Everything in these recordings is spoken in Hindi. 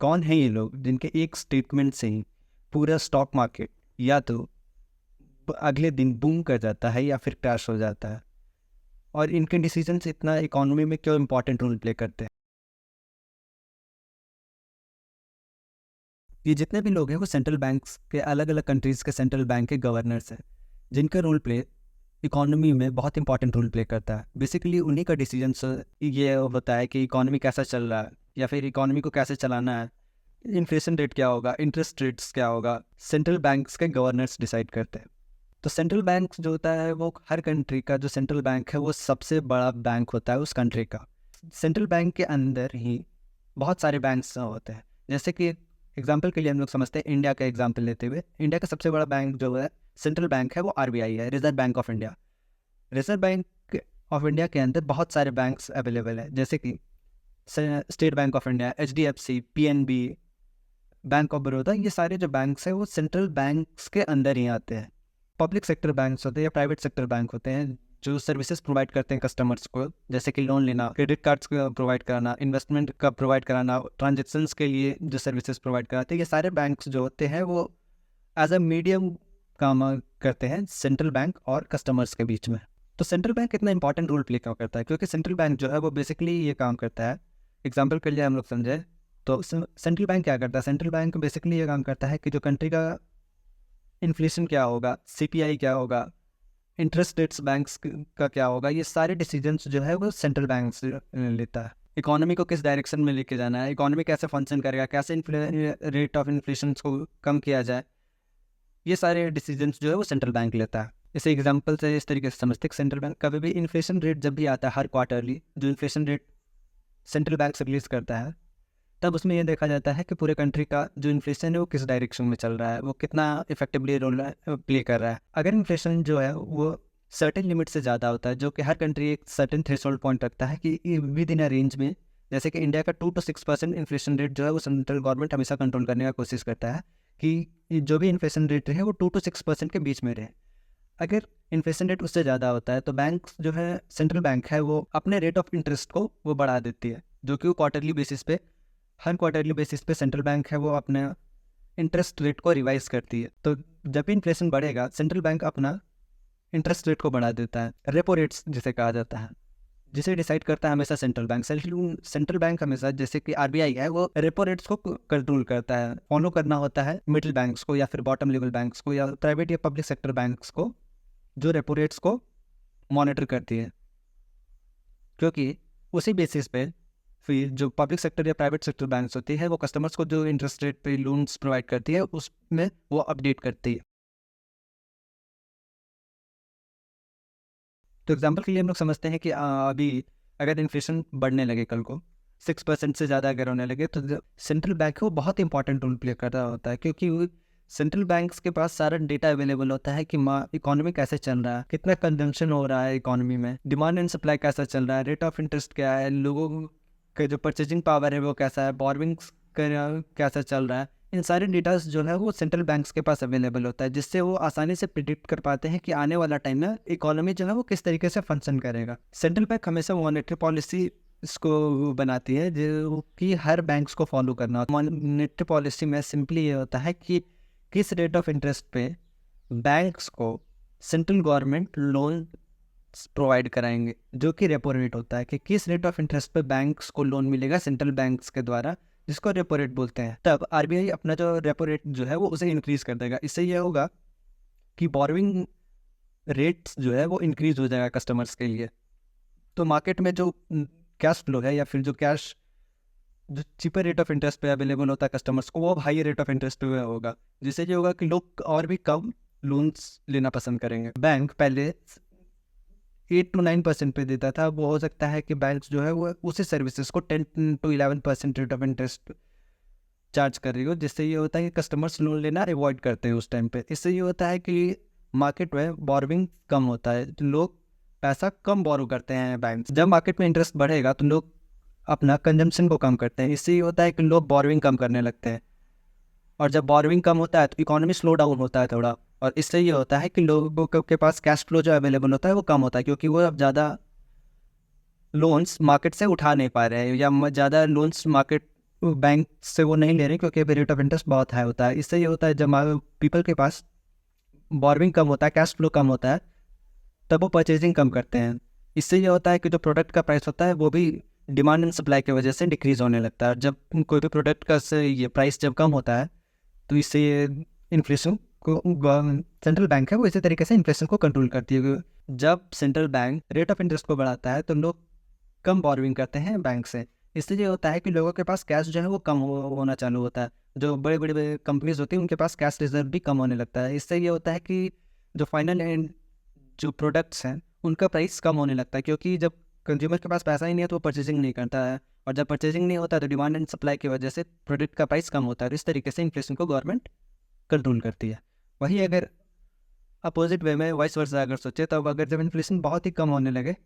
कौन है ये लोग जिनके एक स्टेटमेंट से ही पूरा स्टॉक मार्केट या तो अगले दिन बूम कर जाता है या फिर क्रैश हो जाता है, और इनके डिसीजंस इतना इकोनॉमी में क्यों इंपॉर्टेंट रोल प्ले करते हैं? ये जितने भी लोग हैं वो सेंट्रल बैंक्स के, अलग अलग कंट्रीज़ के सेंट्रल बैंक के गवर्नर्स हैं, जिनका रोल प्ले इकोनॉमी में बहुत इंपॉर्टेंट रोल प्ले करता है। बेसिकली उन्हीं का डिसीजन ये होता है कि इकोनॉमी कैसा चल रहा है या फिर इकोनॉमी को कैसे चलाना है, इन्फ्लेशन रेट क्या होगा, इंटरेस्ट रेट्स क्या होगा, सेंट्रल बैंक्स के गवर्नर्स डिसाइड करते हैं। तो सेंट्रल बैंक जो होता है वो हर कंट्री का जो सेंट्रल बैंक है वो सबसे बड़ा बैंक होता है उस कंट्री का। सेंट्रल बैंक के अंदर ही बहुत सारे बैंक्स होते हैं। जैसे कि एग्जांपल के लिए हम लोग समझते हैं, इंडिया का एग्जांपल लेते हुए, इंडिया का सबसे बड़ा बैंक जो है सेंट्रल बैंक है वो आरबीआई है, reserve bank of India. Reserve bank of India के अंदर बहुत सारे बैंक्स अवेलेबल है, जैसे कि state bank of India, HDFC, PNB, bank of Baroda. ये सारे जो बैंक्स हैं वो सेंट्रल बैंक्स के अंदर ही आते हैं। पब्लिक सेक्टर बैंक्स होते हैं या प्राइवेट सेक्टर बैंक होते हैं जो सर्विसेज प्रोवाइड करते हैं कस्टमर्स को, जैसे कि लोन लेना, क्रेडिट कार्ड्स का प्रोवाइड कराना, इन्वेस्टमेंट का प्रोवाइड कराना, ट्रांजेक्शन्स के लिए जो सर्विसेज प्रोवाइड कराते हैं। ये सारे बैंक्स जो होते हैं वो एज अ मीडियम काम करते हैं सेंट्रल बैंक और कस्टमर्स के बीच में। तो सेंट्रल बैंक इतना इंपॉर्टेंट रोल प्ले क्यों करता है? क्योंकि सेंट्रल बैंक जो है वो बेसिकली ये काम करता है, एग्जाम्पल के लिए हम लोग समझे तो सेंट्रल बैंक क्या करता है? सेंट्रल बैंक बेसिकली ये काम करता है कि जो कंट्री का इन्फ्लेशन क्या होगा, सीपीआई क्या होगा, इंटरेस्ट रेट्स बैंक्स का क्या होगा, ये सारे डिसीजंस जो है वो सेंट्रल बैंक से लेता है। इकोनॉमी को किस डायरेक्शन में लेके जाना है, इकोनॉमी कैसे फंक्शन करेगा, कैसे रेट ऑफ इन्फ्लेशन को कम किया जाए, ये सारे डिसीजंस जो है वो सेंट्रल बैंक लेता है। इसे एग्जांपल से इस तरीके से समझते हैं, सेंट्रल बैंक कभी भी इन्फ्लेशन रेट जब भी आता है हर क्वार्टरली, जो इन्फ्लेशन रेट सेंट्रल बैंक से रिलीज करता है, तब उसमें यह देखा जाता है कि पूरे कंट्री का जो इन्फ्लेशन है वो किस डायरेक्शन में चल रहा है, वो कितना इफेक्टिवली रोल प्ले कर रहा है। अगर इन्फ्लेशन जो है वो सर्टेन लिमिट से ज़्यादा होता है, जो कि हर कंट्री एक सर्टेन थ्रेशोल्ड पॉइंट रखता है कि विद इन अ रेंज में, जैसे कि इंडिया का 2 to 6% इन्फ्लेशन रेट जो है वो सेंट्रल गवर्नमेंट हमेशा कंट्रोल करने का कोशिश करता है कि जो भी इन्फ्लेशन रेट रहे वो 2 to 6% के बीच में रहे। अगर इन्फ्लेशन रेट उससे ज़्यादा होता है तो बैंक जो है, सेंट्रल बैंक है, वो अपने रेट ऑफ इंटरेस्ट को वो बढ़ा देती है, जो कि वो क्वार्टरली बेसिस पे, हर क्वार्टरली बेसिस पे सेंट्रल बैंक है वो अपने इंटरेस्ट रेट को रिवाइज करती है। तो जब भी इन्फ्लेशन बढ़ेगा सेंट्रल बैंक अपना इंटरेस्ट रेट को बढ़ा देता है, रेपो रेट्स जिसे कहा जाता है, जिसे डिसाइड करता है हमेशा सेंट्रल बैंक। सेंट्रल बैंक हमेशा, जैसे कि आरबीआई है, वो रेपो रेट्स को कंट्रोल करता है। फॉलो करना होता है मिडिल बैंक्स को या फिर बॉटम लेवल बैंक्स को या प्राइवेट या पब्लिक सेक्टर बैंक्स को, जो रेपो रेट्स को मॉनिटर करती है, क्योंकि उसी बेसिस पे फिर जो पब्लिक सेक्टर या प्राइवेट सेक्टर बैंक्स होती है वो कस्टमर्स को जो इंटरेस्ट रेट पे लोन्स प्रोवाइड करती है उसमें वो अपडेट करती है। तो एग्जांपल के लिए हम लोग समझते हैं कि अभी अगर इन्फ्लेशन बढ़ने लगे, कल को 6% से ज़्यादा अगर होने लगे, तो सेंट्रल बैंक है वो बहुत इंपॉर्टेंट रोल प्ले कर रहा होता है, क्योंकि सेंट्रल बैंक्स के पास सारा डेटा अवेलेबल होता है कि इकोनॉमी कैसे चल रहा है, कितना कंजम्पशन हो रहा है इकोनॉमी में, डिमांड एंड सप्लाई कैसा चल रहा है, रेट ऑफ इंटरेस्ट क्या है, लोगों का जो परचेजिंग पावर है वो कैसा है, बोरविंग्स कैसा चल रहा है। इन सारे डेटास जो है वो सेंट्रल बैंक्स के पास अवेलेबल होता है, जिससे वो आसानी से प्रिडिक्ट कर पाते हैं कि आने वाला टाइम में इकोनॉमी जो है वो किस तरीके से फंक्शन करेगा। सेंट्रल बैंक हमेशा मॉनेटरी पॉलिसी इसको बनाती है जो कि हर बैंक्स को फॉलो करना होता है। मॉनेटरी पॉलिसी में सिंपली ये होता है कि किस रेट ऑफ इंटरेस्ट पे बैंक्स को सेंट्रल गवर्नमेंट लोन प्रोवाइड कराएंगे, जो कि रेपो रेट होता है, कि किस रेट ऑफ इंटरेस्ट पे बैंक्स को लोन मिलेगा सेंट्रल बैंक्स के द्वारा, जिसको रेपो रेट बोलते हैं। तब आरबीआई अपना जो रेपो रेट जो है वो उसे इंक्रीज कर देगा। इससे यह होगा कि बोरोइंग रेट्स जो है वो इंक्रीज हो जाएगा कस्टमर्स के लिए। तो मार्केट में जो कैश फ्लो है या फिर जो कैश जो चीपर रेट ऑफ इंटरेस्ट पे अवेलेबल होता है कस्टमर्स को, वो हाई रेट ऑफ इंटरेस्ट पे होगा, जिससे ये होगा कि लोग और भी कम लोन्स लेना पसंद करेंगे। बैंक पहले 8 to 9% पे देता था, वो हो सकता है कि बैंक जो है वो उसी सर्विसेज को 10 to 11% rate of interest charge कर रही हो, जिससे ये होता है कि कस्टमर्स लोन लेना अवॉइड करते हैं उस टाइम पे। इससे ये होता है कि मार्केट में बोरोइंग कम होता है, तो लोग पैसा कम बोरो करते हैं बैंक। जब मार्केट में इंटरेस्ट बढ़ेगा तो लोग अपना कंजम्पशन को कम करते हैं, इससे ये होता है कि लोग बोरोइंग कम करने लगते हैं, और जब बोरोइंग कम होता है तो इकोनॉमी स्लो डाउन होता है थोड़ा, और इससे ये होता है कि लोगों के पास कैश फ्लो जो अवेलेबल होता है वो कम होता है, क्योंकि वो अब ज़्यादा लोन्स मार्केट से उठा नहीं पा रहे हैं या ज़्यादा लोन्स मार्केट बैंक से वो नहीं ले रहे क्योंकि अभी रेट ऑफ इंटरेस्ट बहुत हाई होता है। इससे ये होता है जब पीपल के पास बॉर्विंग कम होता है, कैश फ्लो कम होता है, तब वो परचेजिंग कम करते हैं। इससे ये होता है कि जो प्रोडक्ट का प्राइस होता है वो भी डिमांड एंड सप्लाई की वजह से डिक्रीज होने लगता है। जब कोई भी प्रोडक्ट का से ये प्राइस जब कम होता है तो इससे ये इन्फ्लेशन को सेंट्रल बैंक है वो इसी तरीके से इन्फ्लेशन को कंट्रोल करती है। जब central bank rate of interest को बढ़ाता है तो लोग कम बॉर्विंग करते हैं बैंक से। इससे ये होता है कि लोगों के पास कैश जो है वो कम होना चालू होता है। जो बड़े बड़े कंपनीज होती हैं उनके पास कैश रिजर्व भी कम होने लगता है। इससे ये होता है कि जो फाइनल एंड जो प्रोडक्ट्स हैं उनका प्राइस कम होने लगता है, क्योंकि जब कंज्यूमर के पास पैसा ही नहीं है तो वो परचेजिंग नहीं करता है, और जब परचेजिंग नहीं होता है तो डिमांड एंड सप्लाई की वजह से प्रोडक्ट का प्राइस कम होता है। तो इस तरीके से इन्फ्लेशन को गवर्नमेंट कंट्रोल करती है। वहीं अगर अपोजिट वे में वाइस वर्सा अगर सोचे तब अगर जब इन्फ्लेशन बहुत ही कम होने लगे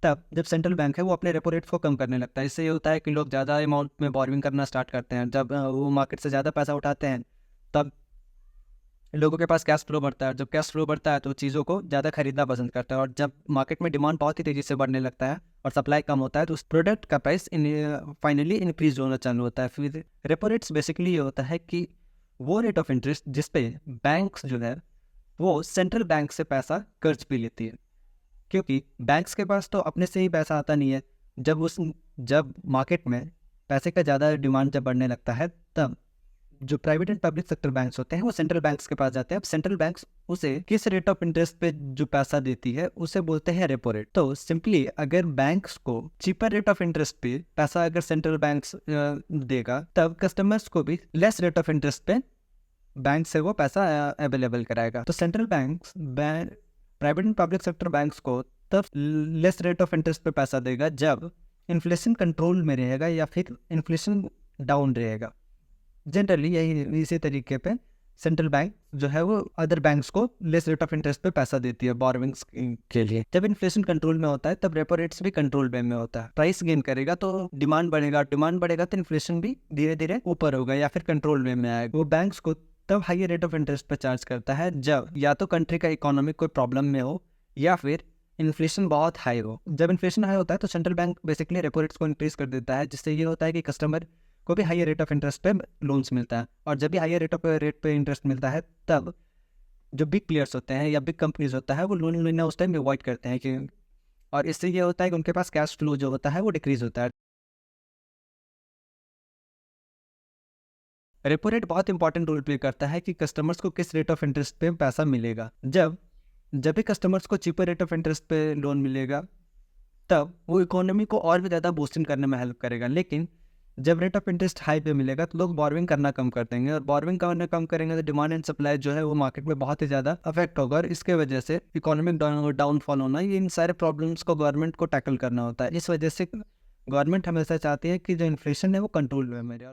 तब जब सेंट्रल बैंक है वो अपने रेपो रेट को कम करने लगता है। इससे ये होता है कि लोग ज़्यादा अमाउंट में बॉर्विंग करना स्टार्ट करते हैं। जब वो मार्केट से ज़्यादा पैसा उठाते हैं तब लोगों के पास कैश फ्लो बढ़ता है। जब कैश फ्लो बढ़ता है तो चीज़ों को ज़्यादा खरीदना पसंद करता है, और जब मार्केट में डिमांड बहुत ही तेज़ी से बढ़ने लगता है और सप्लाई कम होता है तो उस प्रोडक्ट का प्राइस फाइनली इंक्रीज होना चालू होता है। फिर रेपो रेट्स बेसिकली ये होता है कि वो रेट ऑफ इंटरेस्ट जिस पे बैंक्स जो है वो सेंट्रल बैंक से पैसा कर्ज भी लेती है, क्योंकि बैंक्स के पास तो अपने से ही पैसा आता नहीं है। जब मार्केट में पैसे का ज़्यादा डिमांड जब बढ़ने लगता है तब जो private and public sector banks होते हैं वो सेंट्रल बैंक्स के पास जाते हैं। अब सेंट्रल बैंक्स उसे किस रेट ऑफ इंटरेस्ट पे जो पैसा देती है उसे बोलते हैं रेपो रेट। तो सिंपली अगर बैंक्स को चीपर रेट ऑफ इंटरेस्ट पे पैसा अगर सेंट्रल बैंक्स देगा तब कस्टमर्स को भी लेस रेट ऑफ इंटरेस्ट पे बैंक से वो पैसा अवेलेबल कराएगा। तो central banks private and public sector banks को तब लेस रेट ऑफ इंटरेस्ट पे पैसा देगा जब इन्फ्लेशन कंट्रोल में रहेगा या फिर इन्फ्लेशन डाउन रहेगा। जनरली यही इसी तरीके पे सेंट्रल बैंक जो है वो अदर बैंक्स को लेस रेट ऑफ इंटरेस्ट पे पैसा देती है बोरोविंग्स के लिए। जब इन्फ्लेशन कंट्रोल में होता है तब रेपो रेट्स भी कंट्रोल में होता है। प्राइस गेन करेगा तो डिमांड बढ़ेगा, डिमांड बढ़ेगा तो इन्फ्लेशन भी धीरे धीरे ऊपर होगा या फिर कंट्रोल में आएगा। वो बैंक्स को तब हाई रेट ऑफ इंटरेस्ट पे चार्ज करता है जब या तो कंट्री का इकोनॉमिक कोई प्रॉब्लम में हो या फिर इन्फ्लेशन बहुत हाई हो। जब इन्फ्लेशन हाई होता है तो central bank basically repo rates को इंक्रीज कर देता है, जिससे ये होता है कि कस्टमर को भी हाई रेट ऑफ इंटरेस्ट पे लोन्स मिलता है। और जब भी हाई रेट पे इंटरेस्ट मिलता है तब जो बिग प्लेयर्स होते हैं या बिग कंपनीज होता है वो लोन लेना उस टाइम अवॉइड करते हैं कि, और इससे ये होता है कि उनके पास कैश फ्लो जो होता है वो डिक्रीज होता है। रेपो रेट बहुत इंपॉर्टेंट रोल प्ले करता है कि कस्टमर्स को किस रेट ऑफ इंटरेस्ट पे पैसा मिलेगा। जब भी कस्टमर्स को चीपर रेट ऑफ इंटरेस्ट पे लोन मिलेगा तब वो इकोनॉमी को और भी ज़्यादा बूस्टिंग करने में हेल्प करेगा। लेकिन जब रेट ऑफ इंटरेस्ट हाई पे मिलेगा तो लोग बॉर्विंग करना कम कर देंगे, और बॉर्विंग करना कम करेंगे तो डिमांड एंड सप्लाई जो है वो मार्केट में बहुत ही ज़्यादा अफेक्ट होगा, और इसके वजह से इकोनॉमिक डाउनफॉल होना, ये इन सारे प्रॉब्लम्स को गवर्नमेंट को टैकल करना होता है। इस वजह से गवर्नमेंट हमेशा चाहती है कि जो इन्फ्लेशन है वो कंट्रोल में रहे।